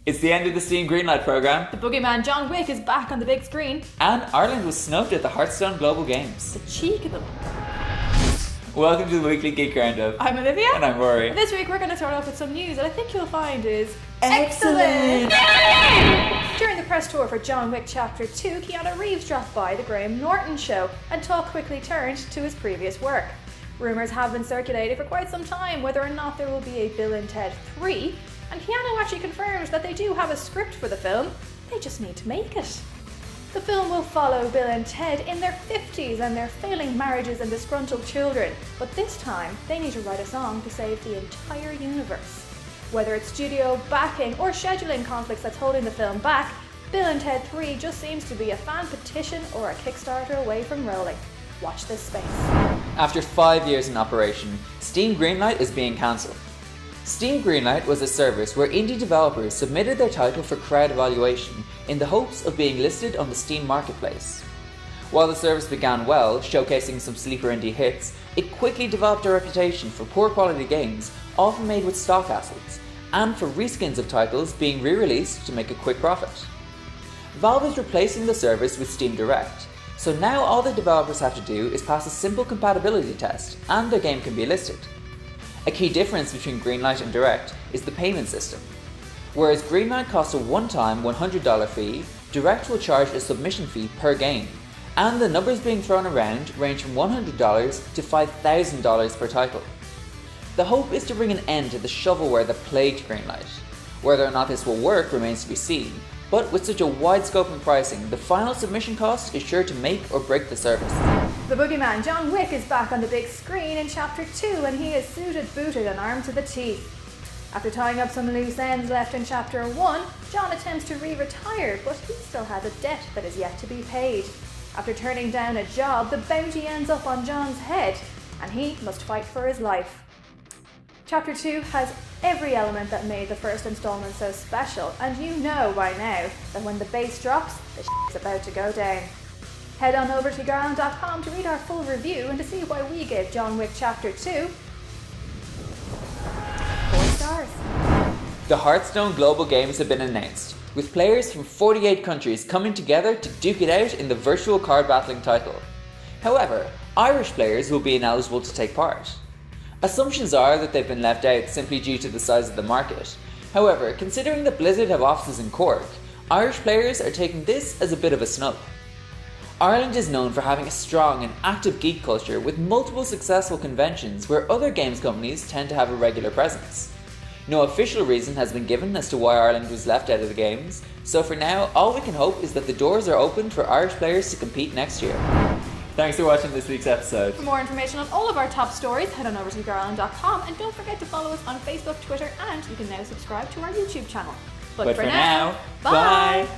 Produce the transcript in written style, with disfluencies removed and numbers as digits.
It's the end of the Steam Greenlight programme. The boogeyman John Wick is back on the big screen. And Ireland was snubbed at the Hearthstone Global Games. The cheek of them. Welcome to the Weekly Geek Roundup. I'm Olivia. And I'm Rory. This week we're going to start off with some news that I think you'll find is excellent. During the press tour for John Wick Chapter 2, Keanu Reeves dropped by the Graham Norton show and talk quickly turned to his previous work. Rumours have been circulated for quite some time whether or not there will be a Bill and Ted 3, and Keanu actually confirmed that they do have a script for the film, they just need to make it. The film will follow Bill and Ted in their 50s and their failing marriages and disgruntled children, but this time they need to write a song to save the entire universe. Whether it's studio backing or scheduling conflicts that's holding the film back, Bill and Ted 3 just seems to be a fan petition or a Kickstarter away from rolling. Watch this space. After 5 years in operation, Steam Greenlight is being cancelled. Steam Greenlight was a service where indie developers submitted their title for crowd evaluation in the hopes of being listed on the Steam marketplace. While the service began well, showcasing some sleeper indie hits, it quickly developed a reputation for poor quality games, often made with stock assets, and for reskins of titles being re-released to make a quick profit. Valve is replacing the service with Steam Direct, so now all the developers have to do is pass a simple compatibility test and their game can be listed. A key difference between Greenlight and Direct is the payment system. Whereas Greenlight costs a one-time $100 fee, Direct will charge a submission fee per game, and the numbers being thrown around range from $100 to $5,000 per title. The hope is to bring an end to the shovelware that plagued Greenlight. Whether or not this will work remains to be seen, but with such a wide scope in pricing, the final submission cost is sure to make or break the service. The boogeyman John Wick is back on the big screen in Chapter 2 and he is suited, booted and armed to the teeth. After tying up some loose ends left in Chapter 1, John attempts to re-retire, but he still has a debt that is yet to be paid. After turning down a job, the bounty ends up on John's head and he must fight for his life. Chapter 2 has every element that made the first installment so special, and you know by now that when the bass drops, the shit's about to go down. Head on over to weeklygeekroundup.com to read our full review and to see why we gave John Wick Chapter 2 4 stars. The Hearthstone Global Games have been announced, with players from 48 countries coming together to duke it out in the virtual card battling title. However, Irish players will be ineligible to take part. Assumptions are that they've been left out simply due to the size of the market. However, considering that Blizzard have offices in Cork, Irish players are taking this as a bit of a snub. Ireland is known for having a strong and active geek culture with multiple successful conventions where other games companies tend to have a regular presence. No official reason has been given as to why Ireland was left out of the games, so for now all we can hope is that the doors are opened for Irish players to compete next year. Thanks for watching this week's episode. For more information on all of our top stories, head on over to weeklygeekroundup.com and don't forget to follow us on Facebook, Twitter, and you can now subscribe to our YouTube channel. But for now, bye!